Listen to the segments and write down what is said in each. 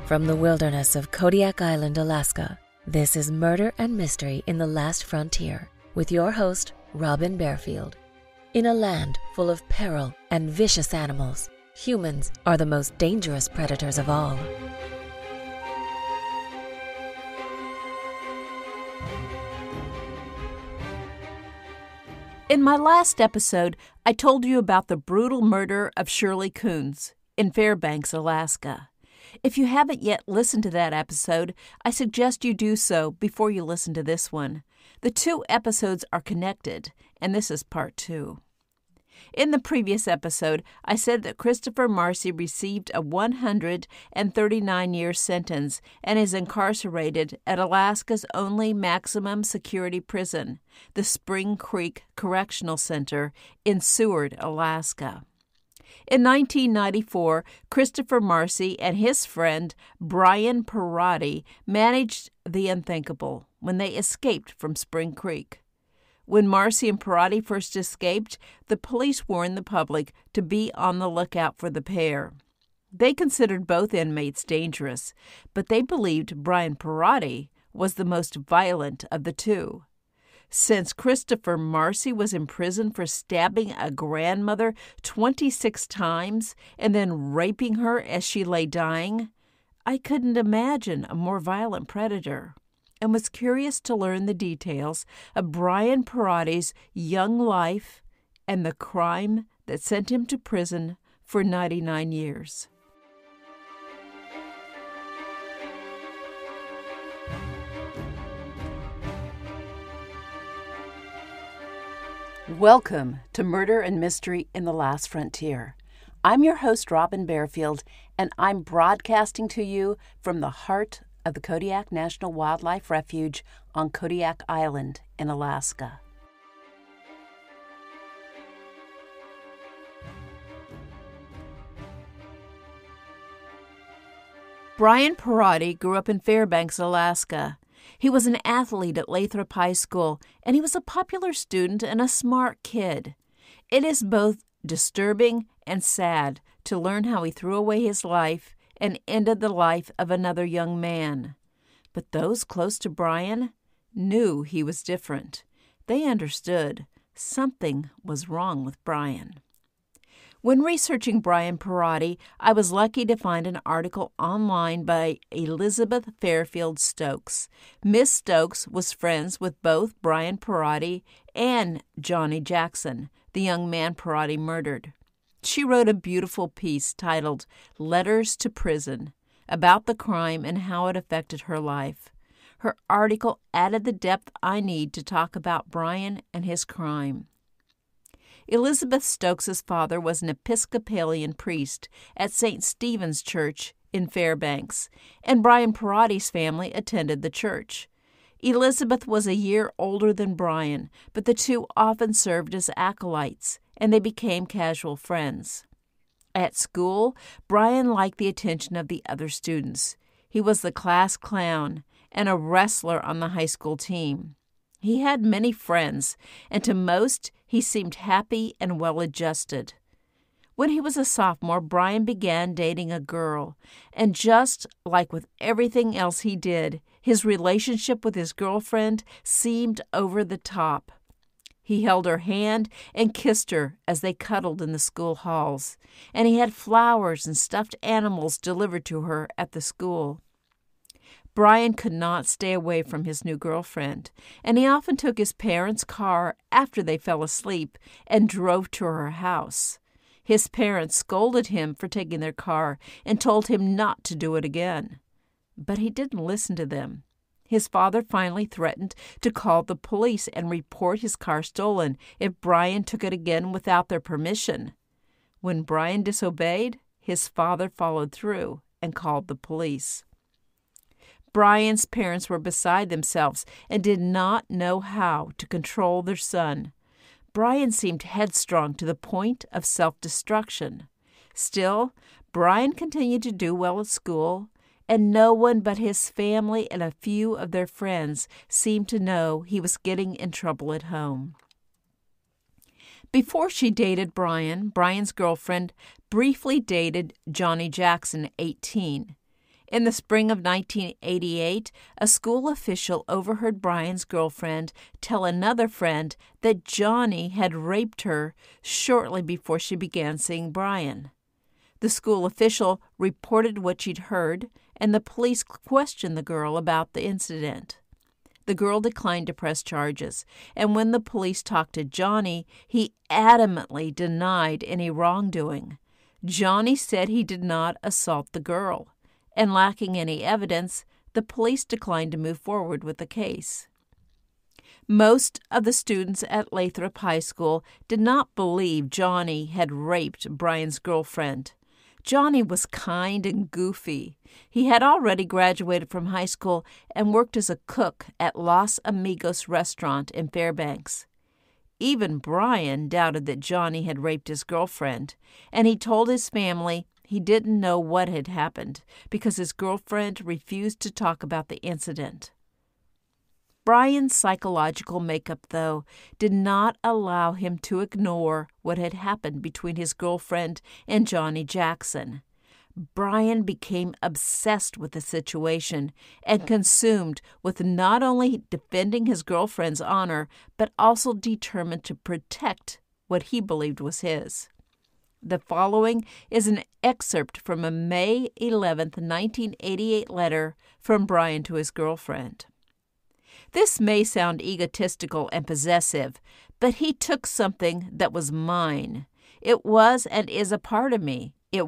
From the wilderness of Kodiak Island, Alaska, this is Murder and Mystery in the Last Frontier with your host, Robin Bearfield. In a land full of peril and vicious animals, humans are the most dangerous predators of all. In my last episode, I told you about the brutal murder of Shirley Coons in Fairbanks, Alaska. If you haven't yet listened to that episode, I suggest you do so before you listen to this one. The two episodes are connected, and this is part 2. In the previous episode, I said that Kristopher Marcy received a 139-year sentence and is incarcerated at Alaska's only maximum security prison, the Spring Creek Correctional Center in Seward, Alaska. In 1994, Kristopher Marcy and his friend Bryan Perotti managed the unthinkable when they escaped from Spring Creek. When Marcy and Perotti first escaped, the police warned the public to be on the lookout for the pair. They considered both inmates dangerous, but they believed Bryan Perotti was the most violent of the two. Since Kristopher Marcy was in prison for stabbing a grandmother 26 times and then raping her as she lay dying, I couldn't imagine a more violent predator, and was curious to learn the details of Bryan Perotti's young life and the crime that sent him to prison for 99 years. Welcome to Murder and Mystery in the Last Frontier. I'm your host, Robin Bearfield, and I'm broadcasting to you from the heart of the Kodiak National Wildlife Refuge on Kodiak Island in Alaska. Bryan Perotti grew up in Fairbanks, Alaska. He was an athlete at Lathrop High School, and he was a popular student and a smart kid. It is both disturbing and sad to learn how he threw away his life and ended the life of another young man. But those close to Bryan knew he was different. They understood something was wrong with Bryan. When researching Bryan Perotti, I was lucky to find an article online by Elizabeth Fairfield Stokes. Miss Stokes was friends with both Bryan Perotti and Johnny Jackson, the young man Perotti murdered. She wrote a beautiful piece titled Letters to Prison about the crime and how it affected her life. Her article added the depth I need to talk about Bryan and his crime. Elizabeth Stokes' father was an Episcopalian priest at St. Stephen's Church in Fairbanks, and Bryan Perotti's family attended the church. Elizabeth was a year older than Bryan, but the two often served as acolytes, and they became casual friends. At school, Bryan liked the attention of the other students. He was the class clown and a wrestler on the high school team. He had many friends, and to most, he seemed happy and well-adjusted. When he was a sophomore, Bryan began dating a girl, and just like with everything else he did, his relationship with his girlfriend seemed over the top. He held her hand and kissed her as they cuddled in the school halls, and he had flowers and stuffed animals delivered to her at the school. Bryan could not stay away from his new girlfriend, and he often took his parents' car after they fell asleep and drove to her house. His parents scolded him for taking their car and told him not to do it again. But he didn't listen to them. His father finally threatened to call the police and report his car stolen if Bryan took it again without their permission. When Bryan disobeyed, his father followed through and called the police. Bryan's parents were beside themselves and did not know how to control their son. Bryan seemed headstrong to the point of self-destruction. Still, Bryan continued to do well at school, and no one but his family and a few of their friends seemed to know he was getting in trouble at home. Before she dated Bryan, Bryan's girlfriend briefly dated Johnny Jackson, 18. In the spring of 1988, a school official overheard Bryan's girlfriend tell another friend that Johnny had raped her shortly before she began seeing Bryan. The school official reported what she'd heard, and the police questioned the girl about the incident. The girl declined to press charges, and when the police talked to Johnny, he adamantly denied any wrongdoing. Johnny said he did not assault the girl, and lacking any evidence, the police declined to move forward with the case. Most of the students at Lathrop High School did not believe Johnny had raped Bryan's girlfriend. Johnny was kind and goofy. He had already graduated from high school and worked as a cook at Los Amigos restaurant in Fairbanks. Even Bryan doubted that Johnny had raped his girlfriend, and he told his family he didn't know what had happened because his girlfriend refused to talk about the incident. Bryan's psychological makeup, though, did not allow him to ignore what had happened between his girlfriend and Johnny Jackson. Bryan became obsessed with the situation and consumed with not only defending his girlfriend's honor, but also determined to protect what he believed was his. The following is an excerpt from a May 11, 1988 letter from Bryan to his girlfriend. This may sound egotistical and possessive, but he took something that was mine. It was and is a part of me. It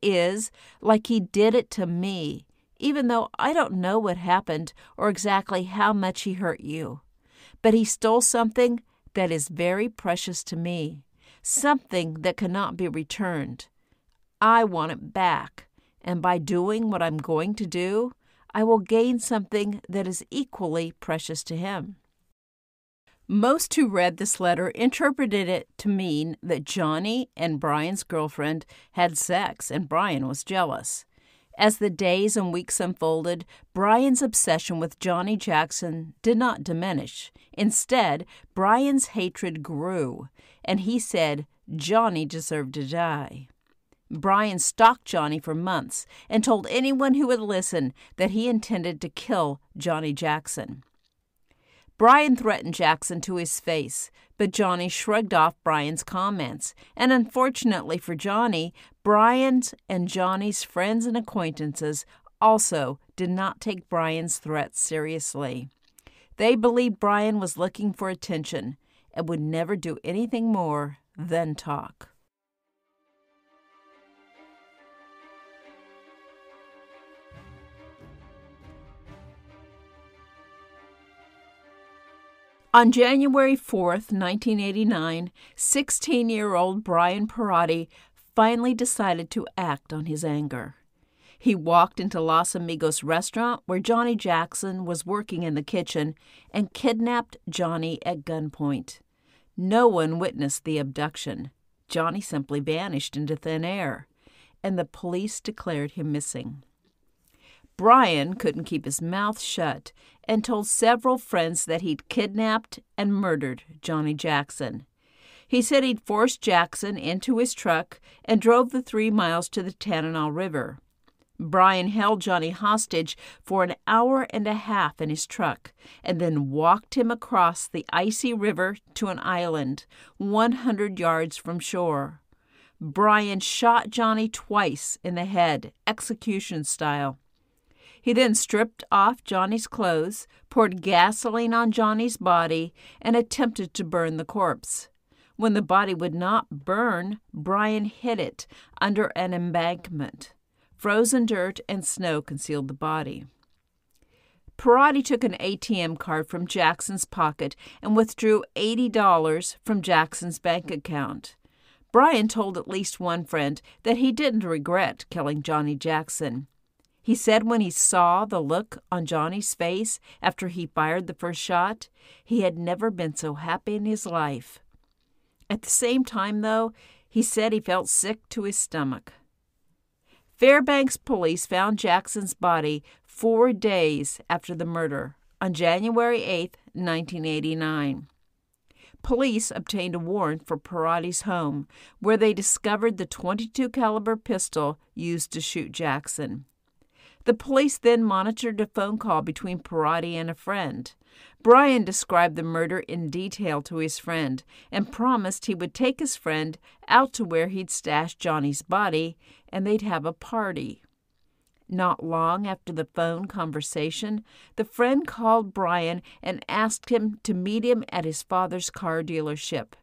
is, like he did it to me, even though I don't know what happened or exactly how much he hurt you. But he stole something that is very precious to me, something that cannot be returned. I want it back, and by doing what I'm going to do, I will gain something that is equally precious to him. Most who read this letter interpreted it to mean that Johnny and Bryan's girlfriend had sex and Bryan was jealous. As the days and weeks unfolded, Bryan's obsession with Johnny Jackson did not diminish. Instead, Bryan's hatred grew, and he said Johnny deserved to die. Bryan stalked Johnny for months and told anyone who would listen that he intended to kill Johnny Jackson. Bryan threatened Jackson to his face, but Johnny shrugged off Bryan's comments, and unfortunately for Johnny, Bryan's and Johnny's friends and acquaintances also did not take Bryan's threats seriously. They believed Bryan was looking for attention and would never do anything more than talk. On January 4th, 1989, 16-year-old Bryan Perotti finally decided to act on his anger. He walked into Los Amigos restaurant where Johnny Jackson was working in the kitchen and kidnapped Johnny at gunpoint. No one witnessed the abduction. Johnny simply vanished into thin air, and the police declared him missing. Bryan couldn't keep his mouth shut and told several friends that he'd kidnapped and murdered Johnny Jackson. He said he'd forced Jackson into his truck and drove the 3 miles to the Tanana River. Bryan held Johnny hostage for an hour and a half in his truck and then walked him across the icy river to an island 100 yards from shore. Bryan shot Johnny twice in the head, execution style. He then stripped off Johnny's clothes, poured gasoline on Johnny's body, and attempted to burn the corpse. When the body would not burn, Bryan hid it under an embankment. Frozen dirt and snow concealed the body. Perotti took an ATM card from Jackson's pocket and withdrew $80 from Jackson's bank account. Bryan told at least one friend that he didn't regret killing Johnny Jackson. He said when he saw the look on Johnny's face after he fired the first shot, he had never been so happy in his life. At the same time, though, he said he felt sick to his stomach. Fairbanks police found Jackson's body 4 days after the murder, on January 8, 1989. Police obtained a warrant for Perotti's home, where they discovered the .22 caliber pistol used to shoot Jackson. The police then monitored a phone call between Perotti and a friend. Bryan described the murder in detail to his friend and promised he would take his friend out to where he'd stashed Johnny's body and they'd have a party. Not long after the phone conversation, the friend called Bryan and asked him to meet him at his father's car dealership.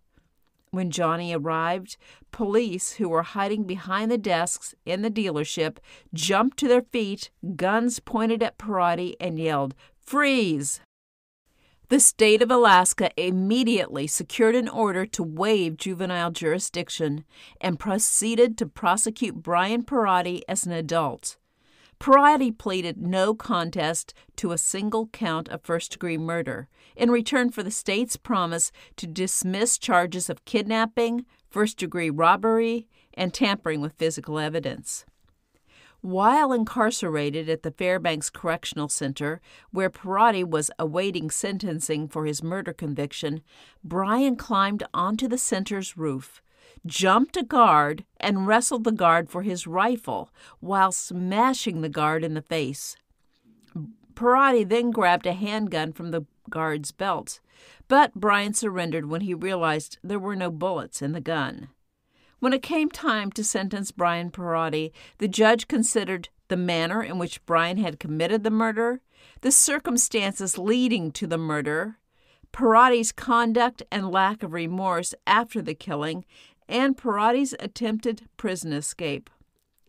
When Johnny arrived, police who were hiding behind the desks in the dealership jumped to their feet, guns pointed at Perotti, and yelled, "Freeze!" The state of Alaska immediately secured an order to waive juvenile jurisdiction and proceeded to prosecute Bryan Perotti as an adult. Perotti pleaded no contest to a single count of first-degree murder in return for the state's promise to dismiss charges of kidnapping, first-degree robbery, and tampering with physical evidence. While incarcerated at the Fairbanks Correctional Center, where Perotti was awaiting sentencing for his murder conviction, Bryan climbed onto the center's roof, jumped a guard, and wrestled the guard for his rifle while smashing the guard in the face. Perotti then grabbed a handgun from the guard's belt, but Bryan surrendered when he realized there were no bullets in the gun. When it came time to sentence Bryan Perotti, the judge considered the manner in which Bryan had committed the murder, the circumstances leading to the murder, Perotti's conduct and lack of remorse after the killing, and Perotti's attempted prison escape.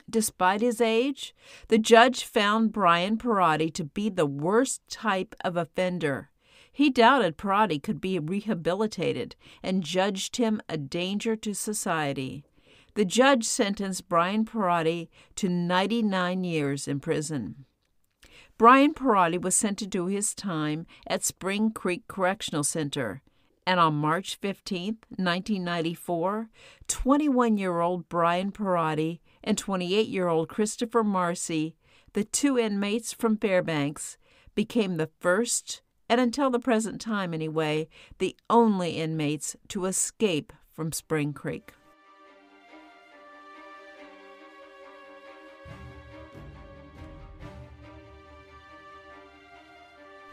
Despite his age, the judge found Bryan Perotti to be the worst type of offender. He doubted Perotti could be rehabilitated and judged him a danger to society. The judge sentenced Bryan Perotti to 99 years in prison. Bryan Perotti was sentenced to his time at Spring Creek Correctional Center, and on March 15, 1994, 21-year-old Bryan Perotti and 28-year-old Kristopher Marcy, the two inmates from Fairbanks, became the first, and until the present time anyway, the only inmates to escape from Spring Creek.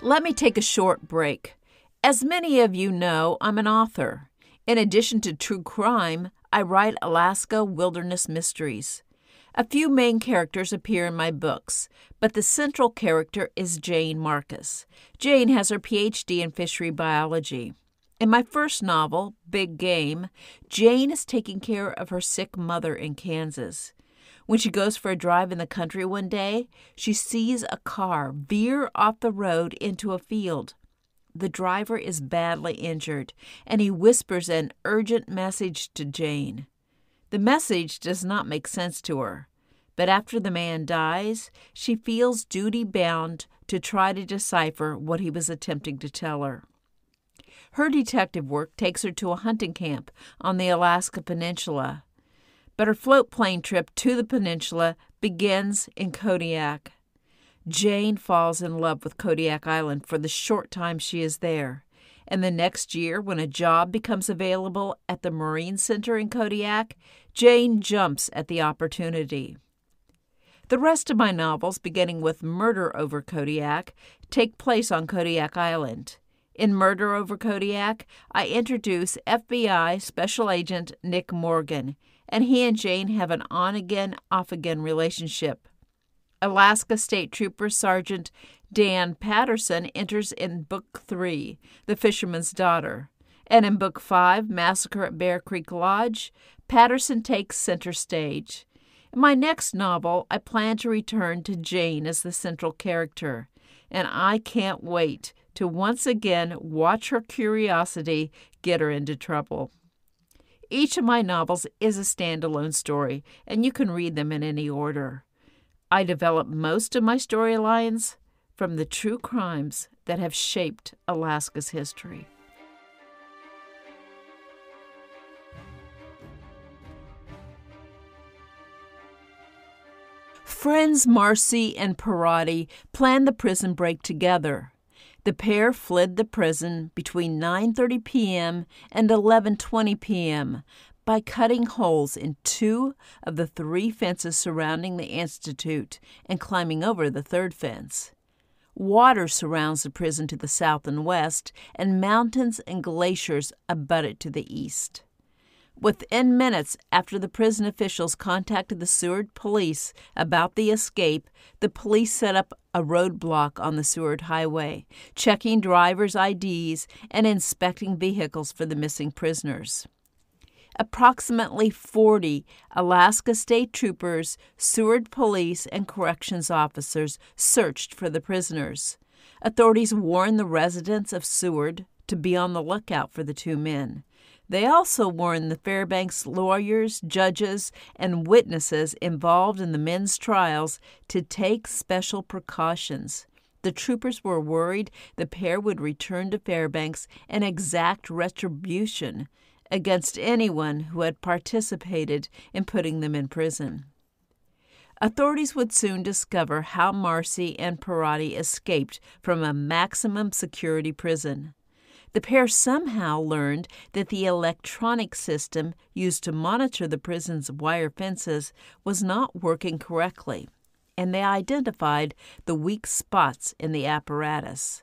Let me take a short break. As many of you know, I'm an author. In addition to true crime, I write Alaska wilderness mysteries. A few main characters appear in my books, but the central character is Jane Marcus. Jane has her Ph.D. in fishery biology. In my first novel, Big Game, Jane is taking care of her sick mother in Kansas. When she goes for a drive in the country one day, she sees a car veer off the road into a field. The driver is badly injured, and he whispers an urgent message to Jane. The message does not make sense to her, but after the man dies, she feels duty-bound to try to decipher what he was attempting to tell her. Her detective work takes her to a hunting camp on the Alaska Peninsula, but her float plane trip to the peninsula begins in Kodiak. Jane falls in love with Kodiak Island for the short time she is there, and the next year, when a job becomes available at the Marine Center in Kodiak, Jane jumps at the opportunity. The rest of my novels, beginning with Murder Over Kodiak, take place on Kodiak Island. In Murder Over Kodiak, I introduce FBI Special Agent Nick Morgan, and he and Jane have an on-again, off-again relationship. Alaska State Trooper Sergeant Dan Patterson enters in Book 3, The Fisherman's Daughter, and in Book 5, Massacre at Bear Creek Lodge, Patterson takes center stage. In my next novel, I plan to return to Jane as the central character, and I can't wait to once again watch her curiosity get her into trouble. Each of my novels is a standalone story, and you can read them in any order. I develop most of my storylines from the true crimes that have shaped Alaska's history. Friends Marcy and Perotti planned the prison break together. The pair fled the prison between 9:30 p.m. and 11:20 p.m., by cutting holes in 2 of the 3 fences surrounding the institute and climbing over the 3rd fence. Water surrounds the prison to the south and west, and mountains and glaciers abut it to the east. Within minutes after the prison officials contacted the Seward police about the escape, the police set up a roadblock on the Seward Highway, checking drivers' IDs and inspecting vehicles for the missing prisoners. Approximately 40 Alaska State Troopers, Seward police, and corrections officers searched for the prisoners. Authorities warned the residents of Seward to be on the lookout for the 2 men. They also warned the Fairbanks lawyers, judges, and witnesses involved in the men's trials to take special precautions. The troopers were worried the pair would return to Fairbanks and exact retribution against anyone who had participated in putting them in prison. Authorities would soon discover how Marcy and Perotti escaped from a maximum security prison. The pair somehow learned that the electronic system used to monitor the prison's wire fences was not working correctly, and they identified the weak spots in the apparatus.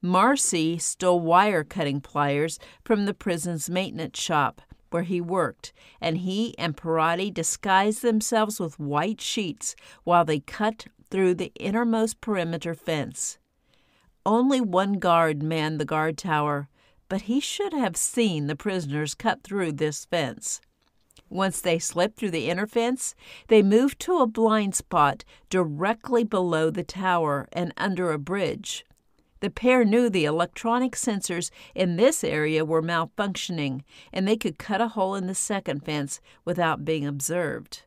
Marcy stole wire-cutting pliers from the prison's maintenance shop where he worked, and he and Perotti disguised themselves with white sheets while they cut through the innermost perimeter fence. Only 1 guard manned the guard tower, but he should have seen the prisoners cut through this fence. Once they slipped through the inner fence, they moved to a blind spot directly below the tower and under a bridge. The pair knew the electronic sensors in this area were malfunctioning, and they could cut a hole in the 2nd fence without being observed.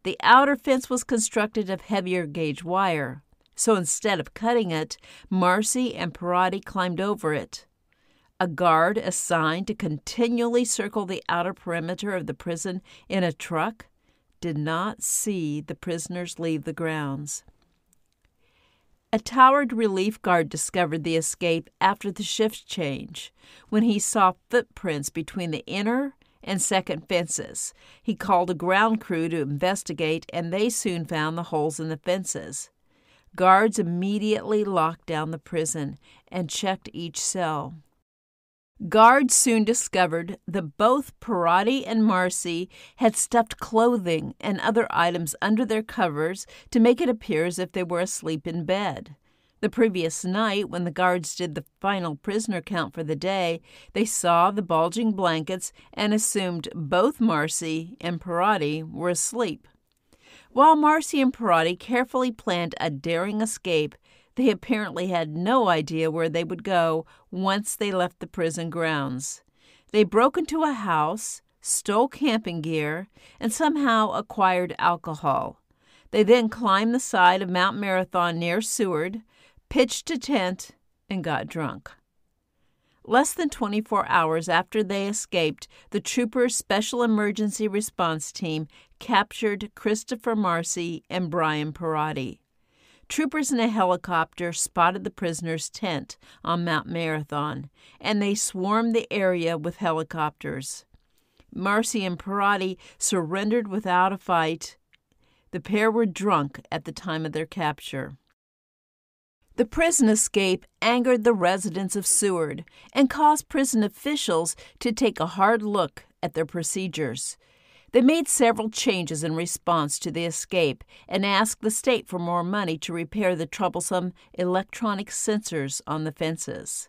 The outer fence was constructed of heavier gauge wire, so instead of cutting it, Marcy and Perotti climbed over it. A guard assigned to continually circle the outer perimeter of the prison in a truck did not see the prisoners leave the grounds. A towered relief guard discovered the escape after the shift change, when he saw footprints between the inner and 2nd fences. He called a ground crew to investigate, and they soon found the holes in the fences. Guards immediately locked down the prison and checked each cell. Guards soon discovered that both Perotti and Marcy had stuffed clothing and other items under their covers to make it appear as if they were asleep in bed. The previous night, when the guards did the final prisoner count for the day, they saw the bulging blankets and assumed both Marcy and Perotti were asleep. While Marcy and Perotti carefully planned a daring escape, they apparently had no idea where they would go once they left the prison grounds. They broke into a house, stole camping gear, and somehow acquired alcohol. They then climbed the side of Mount Marathon near Seward, pitched a tent, and got drunk. Less than 24 hours after they escaped, the Troopers' Special Emergency Response Team captured Kristopher Marcy and Bryan Perotti. Troopers in a helicopter spotted the prisoners' tent on Mount Marathon, and they swarmed the area with helicopters. Marcy and Perotti surrendered without a fight. The pair were drunk at the time of their capture. The prison escape angered the residents of Seward and caused prison officials to take a hard look at their procedures. They made several changes in response to the escape and asked the state for more money to repair the troublesome electronic sensors on the fences.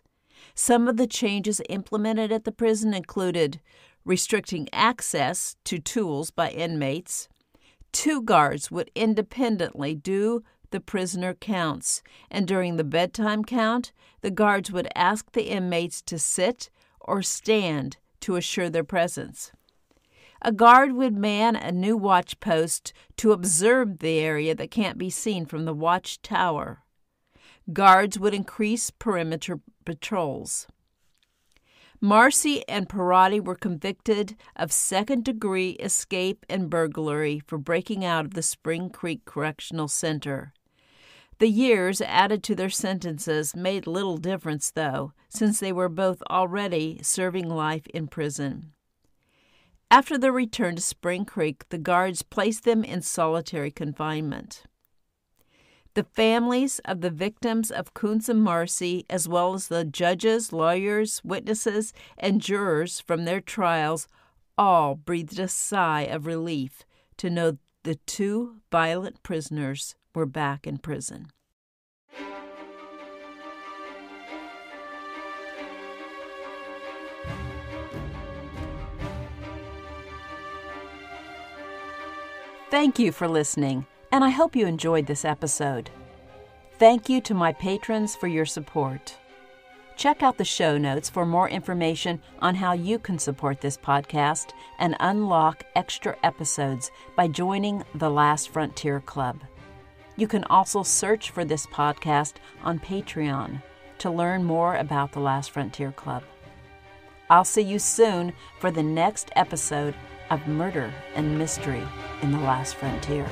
Some of the changes implemented at the prison included restricting access to tools by inmates. 2 guards would independently do the prisoner counts, and during the bedtime count, the guards would ask the inmates to sit or stand to assure their presence. A guard would man a new watch post to observe the area that can't be seen from the watch tower. Guards would increase perimeter patrols. Marcy and Perotti were convicted of 2nd-degree escape and burglary for breaking out of the Spring Creek Correctional Center. The years added to their sentences made little difference, though, since they were both already serving life in prison. After their return to Spring Creek, the guards placed them in solitary confinement. The families of the victims of Kuntz and Marcy, as well as the judges, lawyers, witnesses, and jurors from their trials, all breathed a sigh of relief to know the two violent prisoners were back in prison. Thank you for listening, and I hope you enjoyed this episode. Thank you to my patrons for your support. Check out the show notes for more information on how you can support this podcast and unlock extra episodes by joining the Last Frontier Club. You can also search for this podcast on Patreon to learn more about the Last Frontier Club. I'll see you soon for the next episode of Murder and Mystery in the Last Frontier.